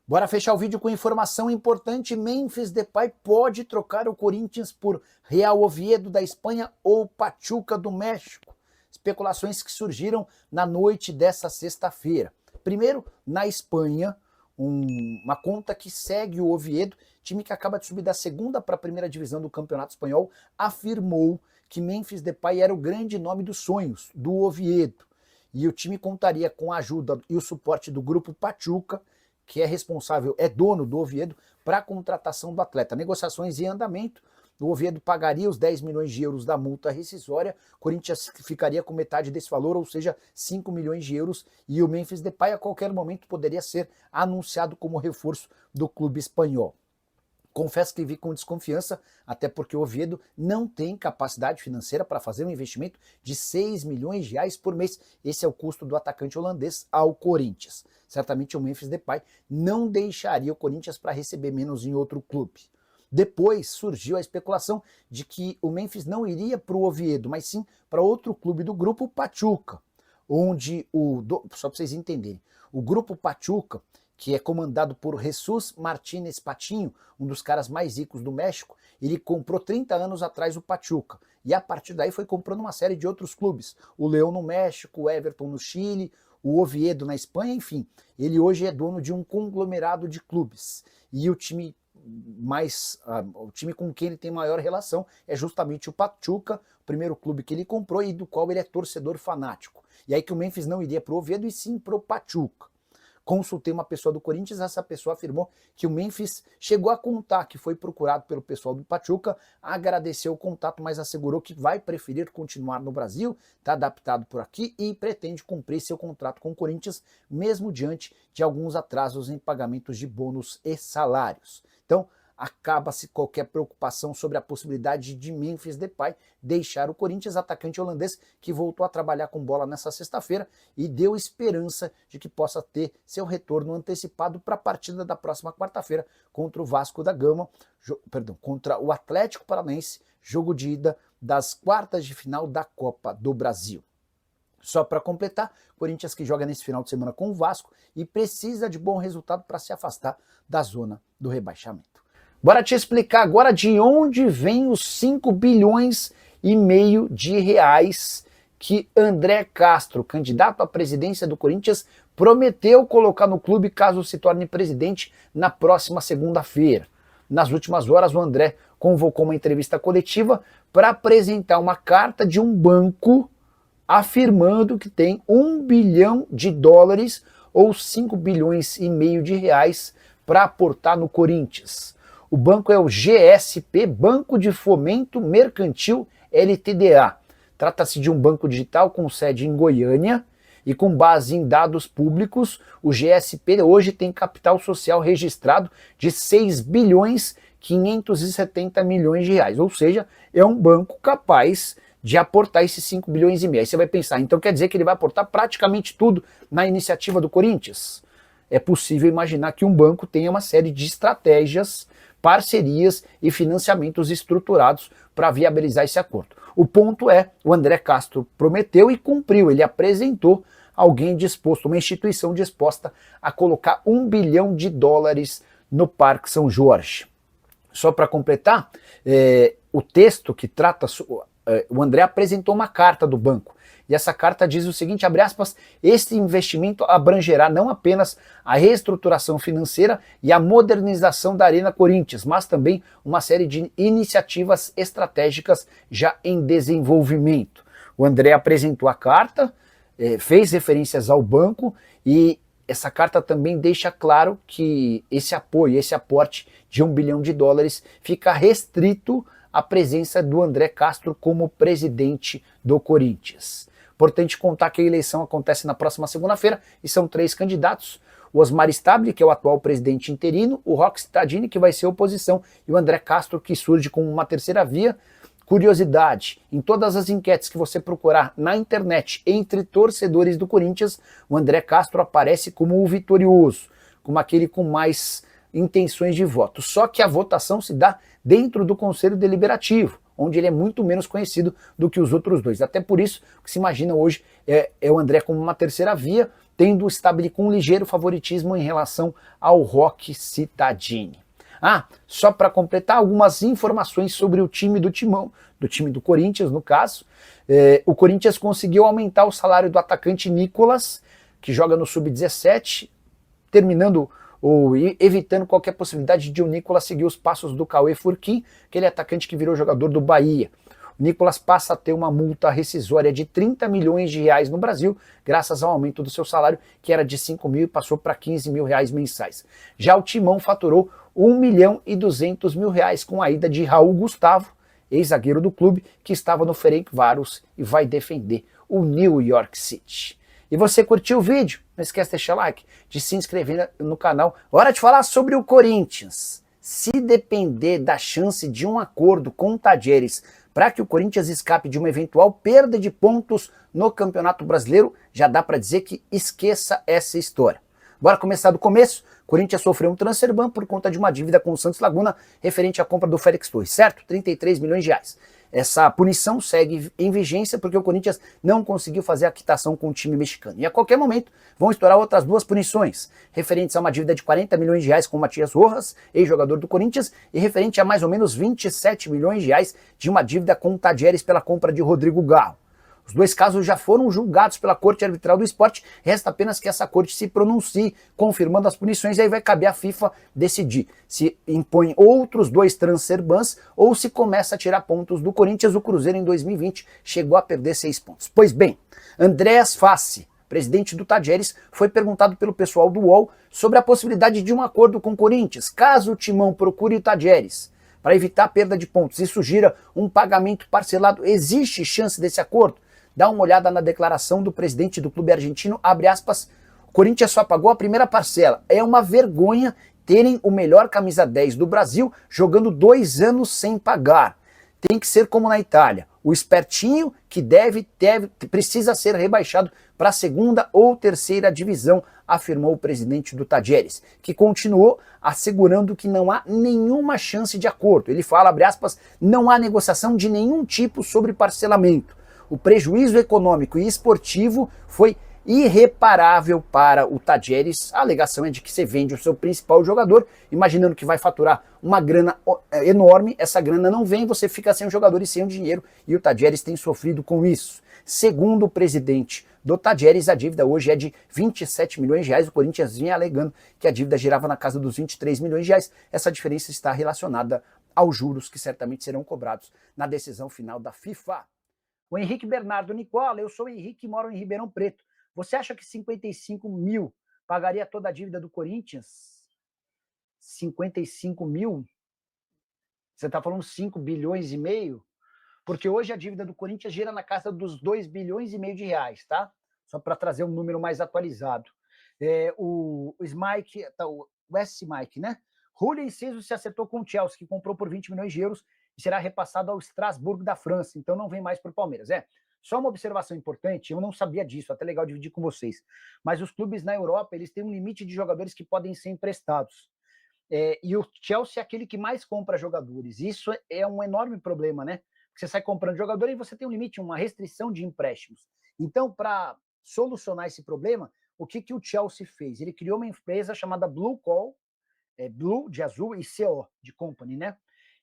Bora fechar o vídeo com informação importante. Memphis Depay pode trocar o Corinthians por Real Oviedo da Espanha ou Pachuca do México. Especulações que surgiram na noite dessa sexta-feira. Primeiro, na Espanha, uma conta que segue o Oviedo, time que acaba de subir da segunda para a primeira divisão do Campeonato Espanhol, afirmou que Memphis Depay era o grande nome dos sonhos do Oviedo. E o time contaria com a ajuda e o suporte do grupo Pachuca, que é dono do Oviedo, para a contratação do atleta. Negociações em andamento, o Oviedo pagaria os 10 milhões de euros da multa rescisória, o Corinthians ficaria com metade desse valor, ou seja, 5 milhões de euros, e o Memphis Depay a qualquer momento poderia ser anunciado como reforço do clube espanhol. Confesso que vi com desconfiança, até porque o Oviedo não tem capacidade financeira para fazer um investimento de 6 milhões de reais por mês. Esse é o custo do atacante holandês ao Corinthians. Certamente o Memphis Depay não deixaria o Corinthians para receber menos em outro clube. Depois surgiu a especulação de que o Memphis não iria para o Oviedo, mas sim para outro clube do grupo Pachuca, onde só para vocês entenderem, o grupo Pachuca, que é comandado por Jesus Martínez Patiño, um dos caras mais ricos do México, ele comprou 30 anos atrás o Pachuca, e a partir daí foi comprando uma série de outros clubes, o León no México, o Everton no Chile, o Oviedo na Espanha, enfim, ele hoje é dono de um conglomerado de clubes, e o time com quem ele tem maior relação é justamente o Pachuca, o primeiro clube que ele comprou e do qual ele é torcedor fanático. E aí que o Memphis não iria para o Oviedo e sim para o Pachuca. Consultei uma pessoa do Corinthians, essa pessoa afirmou que o Memphis chegou a contar que foi procurado pelo pessoal do Pachuca, agradeceu o contato, mas assegurou que vai preferir continuar no Brasil, está adaptado por aqui e pretende cumprir seu contrato com o Corinthians, mesmo diante de alguns atrasos em pagamentos de bônus e salários. Então, acaba-se qualquer preocupação sobre a possibilidade de Memphis Depay deixar o Corinthians, atacante holandês que voltou a trabalhar com bola nessa sexta-feira e deu esperança de que possa ter seu retorno antecipado para a partida da próxima quarta-feira contra o Vasco da Gama, contra o Atlético Paranaense, jogo de ida das quartas de final da Copa do Brasil. Só para completar, Corinthians que joga nesse final de semana com o Vasco e precisa de bom resultado para se afastar da zona do rebaixamento. Bora te explicar agora de onde vem os 5 bilhões e meio de reais que André Castro, candidato à presidência do Corinthians, prometeu colocar no clube caso se torne presidente na próxima segunda-feira. Nas últimas horas, o André convocou uma entrevista coletiva para apresentar uma carta de um banco afirmando que tem 1 bilhão de dólares ou 5 bilhões e meio de reais para aportar no Corinthians. O banco é o GSP, Banco de Fomento Mercantil LTDA. Trata-se de um banco digital com sede em Goiânia e com base em dados públicos. O GSP hoje tem capital social registrado de 6 bilhões 570 milhões de reais, ou seja, é um banco capaz de aportar esses 5 bilhões e meio. Aí você vai pensar, então quer dizer que ele vai aportar praticamente tudo na iniciativa do Corinthians? É possível imaginar que um banco tenha uma série de estratégias, parcerias e financiamentos estruturados para viabilizar esse acordo. O ponto é, o André Castro prometeu e cumpriu, ele apresentou alguém disposto, uma instituição disposta a colocar 1 bilhão de dólares no Parque São Jorge. Só para completar, o texto que trata, o André apresentou uma carta do banco, e essa carta diz o seguinte, abre aspas, este investimento abrangerá não apenas a reestruturação financeira e a modernização da Arena Corinthians, mas também uma série de iniciativas estratégicas já em desenvolvimento. O André apresentou a carta, fez referências ao banco e essa carta também deixa claro que esse apoio, esse aporte de 1 bilhão de dólares fica restrito à presença do André Castro como presidente do Corinthians. Importante contar que a eleição acontece na próxima segunda-feira e são 3 candidatos. O Osmar Stabile, que é o atual presidente interino, o Roque Cittadini, que vai ser oposição, e o André Castro, que surge como uma terceira via. Curiosidade, em todas as enquetes que você procurar na internet entre torcedores do Corinthians, o André Castro aparece como o vitorioso, como aquele com mais intenções de voto. Só que a votação se dá dentro do Conselho Deliberativo, onde ele é muito menos conhecido do que os outros dois. Até por isso que se imagina hoje é o André como uma terceira via, tendo o Stabile com um ligeiro favoritismo em relação ao Rock Cittadini. Só para completar algumas informações sobre o time do Timão, do time do Corinthians, no caso. O Corinthians conseguiu aumentar o salário do atacante Nicolas, que joga no Sub-17, terminando ou evitando qualquer possibilidade de o Nicolas seguir os passos do Cauê Furquim, aquele atacante que virou jogador do Bahia. O Nicolas passa a ter uma multa rescisória de 30 milhões de reais no Brasil, graças ao aumento do seu salário, que era de 5 mil e passou para 15 mil reais mensais. Já o Timão faturou 1 milhão e 200 mil reais com a ida de Raul Gustavo, ex-zagueiro do clube, que estava no Ferencváros e vai defender o New York City. E você curtiu o vídeo? Não esquece de deixar like, de se inscrever no canal. Hora de falar sobre o Corinthians. Se depender da chance de um acordo com o Tadieres para que o Corinthians escape de uma eventual perda de pontos no Campeonato Brasileiro, já dá para dizer que esqueça essa história. Bora começar do começo? O Corinthians sofreu um transfer ban por conta de uma dívida com o Santos Laguna referente à compra do Félix Torres, certo? 33 milhões de reais. Essa punição segue em vigência porque o Corinthians não conseguiu fazer a quitação com o time mexicano. E a qualquer momento vão estourar outras duas punições, referentes a uma dívida de 40 milhões de reais com o Matias Rojas, ex-jogador do Corinthians, e referente a mais ou menos 27 milhões de reais de uma dívida com o Tadieres pela compra de Rodrigo Garro. Os dois casos já foram julgados pela Corte Arbitral do Esporte, resta apenas que essa corte se pronuncie, confirmando as punições, e aí vai caber à FIFA decidir se impõe outros 2 transfer bans ou se começa a tirar pontos do Corinthians. O Cruzeiro em 2020 chegou a perder 6 pontos. Pois bem, Andréas Fassi, presidente do Tadieres, foi perguntado pelo pessoal do UOL sobre a possibilidade de um acordo com o Corinthians, caso o Timão procure o Tadieres, para evitar a perda de pontos e sugira um pagamento parcelado. Existe chance desse acordo? Dá uma olhada na declaração do presidente do clube argentino, abre aspas, o Corinthians só pagou a primeira parcela. É uma vergonha terem o melhor camisa 10 do Brasil jogando 2 anos sem pagar. Tem que ser como na Itália. O espertinho que precisa ser rebaixado para a 2ª ou 3ª divisão, afirmou o presidente do Tadieres, que continuou assegurando que não há nenhuma chance de acordo. Ele fala, abre aspas, não há negociação de nenhum tipo sobre parcelamento. O prejuízo econômico e esportivo foi irreparável para o Tadieres. A alegação é de que você vende o seu principal jogador, imaginando que vai faturar uma grana enorme, essa grana não vem, você fica sem o jogador e sem o dinheiro, e o Tadieres tem sofrido com isso. Segundo o presidente do Tadieres, a dívida hoje é de 27 milhões de reais, o Corinthians vinha alegando que a dívida girava na casa dos 23 milhões de reais, essa diferença está relacionada aos juros que certamente serão cobrados na decisão final da FIFA. O Henrique Bernardo Nicola, eu sou o Henrique e moro em Ribeirão Preto. Você acha que 55 mil pagaria toda a dívida do Corinthians? 55 mil? Você está falando 5 bilhões e meio? Porque hoje a dívida do Corinthians gira na casa dos 2 bilhões e meio de reais, tá? Só para trazer um número mais atualizado. O S-Mike, né? Julio Enciso se acertou com o Chelsea, que comprou por 20 milhões de euros e será repassado ao Strasbourg da França, então não vem mais para o Palmeiras. Só uma observação importante, eu não sabia disso, até legal dividir com vocês, mas os clubes na Europa, eles têm um limite de jogadores que podem ser emprestados. E o Chelsea é aquele que mais compra jogadores. Isso é um enorme problema, né? Você sai comprando jogador e você tem um limite, uma restrição de empréstimos. Então, para solucionar esse problema, o que o Chelsea fez? Ele criou uma empresa chamada Blue Call, Blue de azul e CO de company, né?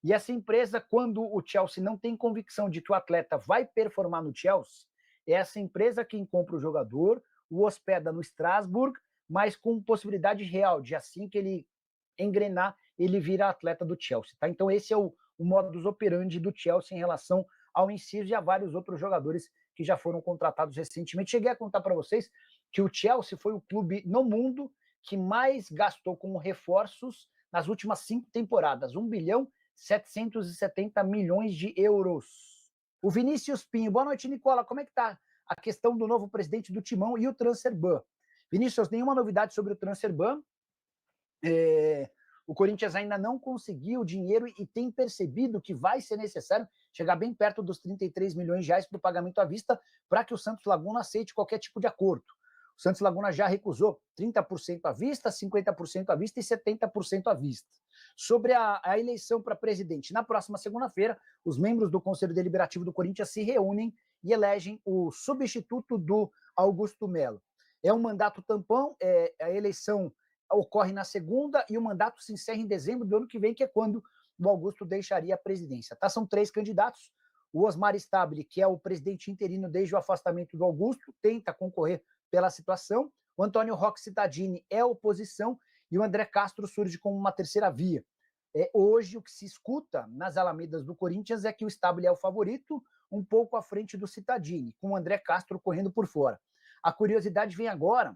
E essa empresa, quando o Chelsea não tem convicção de que o atleta vai performar no Chelsea, é essa empresa quem compra o jogador, o hospeda no Strasbourg, mas com possibilidade real de assim que ele engrenar, ele vira atleta do Chelsea, tá? Então esse é o modus operandi do Chelsea em relação ao Enciso e a vários outros jogadores que já foram contratados recentemente. Cheguei a contar para vocês que o Chelsea foi o clube no mundo que mais gastou com reforços nas últimas 5 temporadas, 1 bilhão 770 milhões de euros. O Vinícius Pinho, boa noite, Nicola, como é que está a questão do novo presidente do Timão e o transfer ban? Vinícius, nenhuma novidade sobre o transfer ban. O Corinthians ainda não conseguiu dinheiro e tem percebido que vai ser necessário chegar bem perto dos 33 milhões de reais para o pagamento à vista para que o Santos Laguna aceite qualquer tipo de acordo. O Santos Laguna já recusou 30% à vista, 50% à vista e 70% à vista. Sobre a eleição para presidente, na próxima segunda-feira, os membros do Conselho Deliberativo do Corinthians se reúnem e elegem o substituto do Augusto Melo. É um mandato tampão, a eleição ocorre na segunda e o mandato se encerra em dezembro do ano que vem, que é quando o Augusto deixaria a presidência. Tá? São 3 candidatos. O Osmar Stabile, que é o presidente interino desde o afastamento do Augusto, tenta concorrer pela situação. O Antônio Roque Cittadini é oposição e o André Castro surge como uma terceira via. Hoje, o que se escuta nas alamedas do Corinthians é que o Stabile é o favorito, um pouco à frente do Cittadini, com o André Castro correndo por fora. A curiosidade vem agora,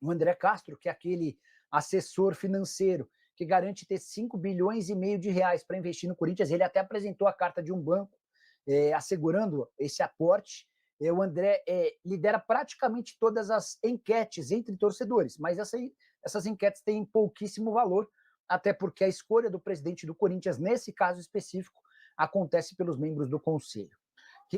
o André Castro, que é aquele assessor financeiro que garante ter 5 bilhões e meio de reais para investir no Corinthians, ele até apresentou a carta de um banco assegurando esse aporte. O André lidera praticamente todas as enquetes entre torcedores, mas essas enquetes têm pouquíssimo valor, até porque a escolha do presidente do Corinthians, nesse caso específico, acontece pelos membros do conselho.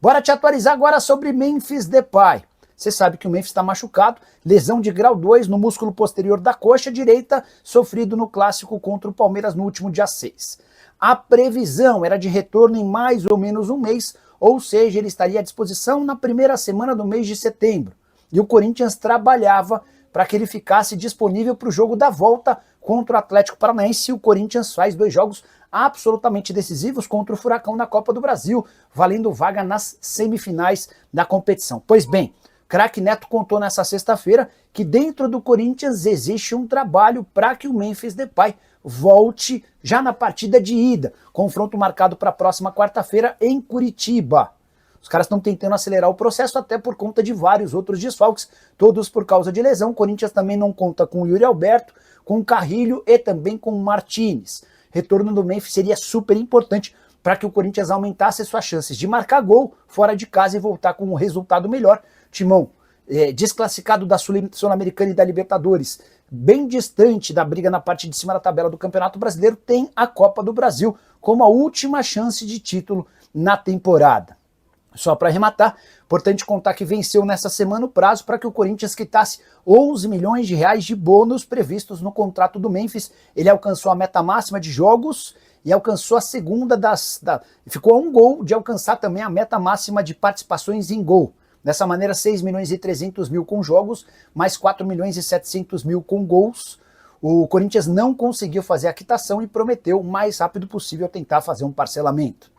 Bora te atualizar agora sobre Memphis Depay. Você sabe que o Memphis está machucado, lesão de grau 2 no músculo posterior da coxa direita, sofrido no clássico contra o Palmeiras no último dia 6. A previsão era de retorno em mais ou menos um mês, ou seja, ele estaria à disposição na primeira semana do mês de setembro. E o Corinthians trabalhava para que ele ficasse disponível para o jogo da volta contra o Atlético Paranaense. O Corinthians faz 2 jogos absolutamente decisivos contra o Furacão na Copa do Brasil, valendo vaga nas semifinais da competição. Pois bem, Craque Neto contou nessa sexta-feira que dentro do Corinthians existe um trabalho para que o Memphis Depay volte já na partida de ida. Confronto marcado para a próxima quarta-feira em Curitiba. Os caras estão tentando acelerar o processo até por conta de vários outros desfalques, todos por causa de lesão. O Corinthians também não conta com o Yuri Alberto, com o Carrilho e também com o Martínez. Retorno do Memphis seria super importante para que o Corinthians aumentasse suas chances de marcar gol fora de casa e voltar com um resultado melhor. Timão, desclassificado da Sul-Americana e da Libertadores, bem distante da briga na parte de cima da tabela do Campeonato Brasileiro, tem a Copa do Brasil como a última chance de título na temporada. Só para arrematar, importante contar que venceu nessa semana o prazo para que o Corinthians quitasse 11 milhões de reais de bônus previstos no contrato do Memphis. Ele alcançou a meta máxima de jogos e alcançou a segunda ficou a um gol de alcançar também a meta máxima de participações em gol. Dessa maneira, 6 milhões e 300 mil com jogos, mais 4 milhões e 700 mil com gols. O Corinthians não conseguiu fazer a quitação e prometeu o mais rápido possível tentar fazer um parcelamento.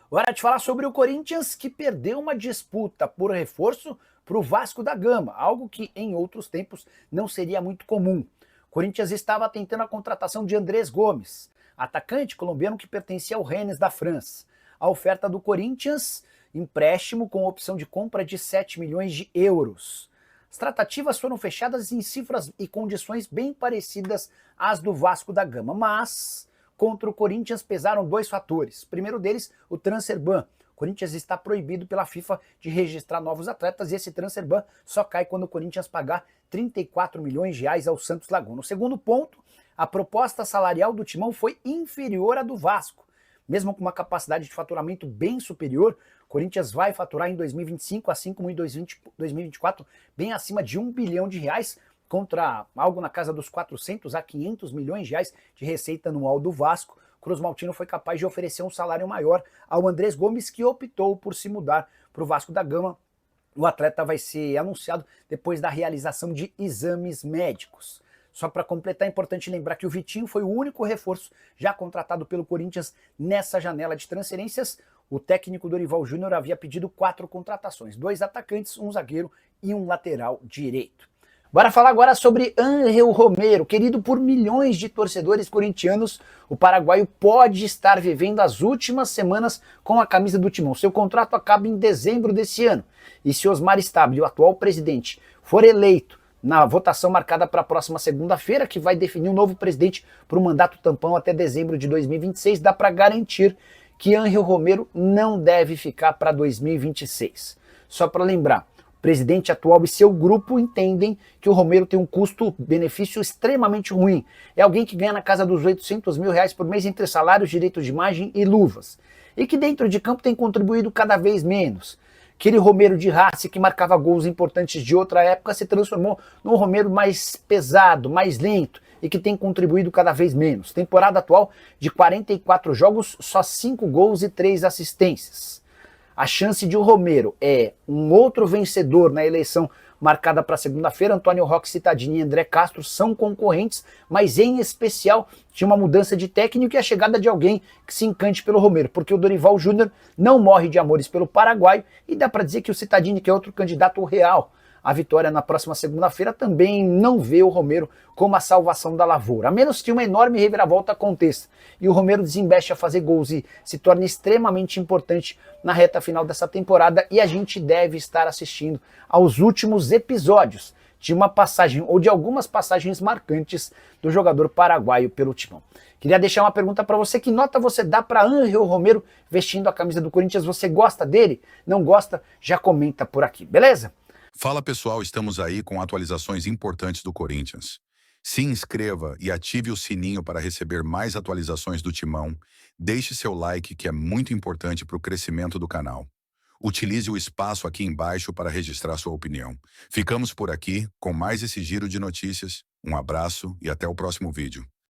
Agora de falar sobre o Corinthians, que perdeu uma disputa por reforço para o Vasco da Gama, algo que em outros tempos não seria muito comum. O Corinthians estava tentando a contratação de Andrés Gomes, atacante colombiano que pertencia ao Rennes da França. A oferta do Corinthians, empréstimo com opção de compra de 7 milhões de euros. As tratativas foram fechadas em cifras e condições bem parecidas às do Vasco da Gama, mas contra o Corinthians pesaram 2 fatores. Primeiro deles, o transfer ban. O Corinthians está proibido pela FIFA de registrar novos atletas e esse transfer ban só cai quando o Corinthians pagar 34 milhões de reais ao Santos Laguna. O segundo ponto, a proposta salarial do Timão foi inferior à do Vasco. Mesmo com uma capacidade de faturamento bem superior, o Corinthians vai faturar em 2025, assim como em 2024, bem acima de 1 bilhão de reais, contra algo na casa dos 400 a 500 milhões de reais de receita anual do Vasco. Cruz Maltino foi capaz de oferecer um salário maior ao Andrés Gomes, que optou por se mudar para o Vasco da Gama. O atleta vai ser anunciado depois da realização de exames médicos. Só para completar, é importante lembrar que o Vitinho foi o único reforço já contratado pelo Corinthians nessa janela de transferências. O técnico Dorival Júnior havia pedido 4 contratações, 2 atacantes, um zagueiro e um lateral direito. Bora falar agora sobre Ángel Romero, querido por milhões de torcedores corintianos. O paraguaio pode estar vivendo as últimas semanas com a camisa do Timão. Seu contrato acaba em dezembro desse ano. E se Osmar Stabile, o atual presidente, for eleito na votação marcada para a próxima segunda-feira, que vai definir um novo presidente para o mandato tampão até dezembro de 2026, dá para garantir que Ángel Romero não deve ficar para 2026. Só para lembrar, o presidente atual e seu grupo entendem que o Romero tem um custo-benefício extremamente ruim. É alguém que ganha na casa dos 800 mil reais por mês entre salários, direitos de imagem e luvas. E que dentro de campo tem contribuído cada vez menos. Aquele Romero de raça que marcava gols importantes de outra época se transformou num Romero mais pesado, mais lento e que tem contribuído cada vez menos. Temporada atual de 44 jogos, só 5 gols e 3 assistências. A chance de o Romero um outro vencedor na eleição marcada para segunda-feira. Antônio Roque Cittadini e André Castro são concorrentes, mas em especial tinha uma mudança de técnico e a chegada de alguém que se encante pelo Romero, porque o Dorival Júnior não morre de amores pelo paraguaio e dá para dizer que o Cittadini, que é outro candidato real a vitória na próxima segunda-feira, também não vê o Romero como a salvação da lavoura, a menos que uma enorme reviravolta aconteça e o Romero desembeste a fazer gols e se torne extremamente importante na reta final dessa temporada, e a gente deve estar assistindo aos últimos episódios de uma passagem ou de algumas passagens marcantes do jogador paraguaio pelo Timão. Queria deixar uma pergunta para você: que nota você dá para Ángel Romero vestindo a camisa do Corinthians? Você gosta dele? Não gosta? Já comenta por aqui, beleza? Fala pessoal, estamos aí com atualizações importantes do Corinthians. Se inscreva e ative o sininho para receber mais atualizações do Timão. Deixe seu like, que é muito importante para o crescimento do canal. Utilize o espaço aqui embaixo para registrar sua opinião. Ficamos por aqui com mais esse giro de notícias. Um abraço e até o próximo vídeo.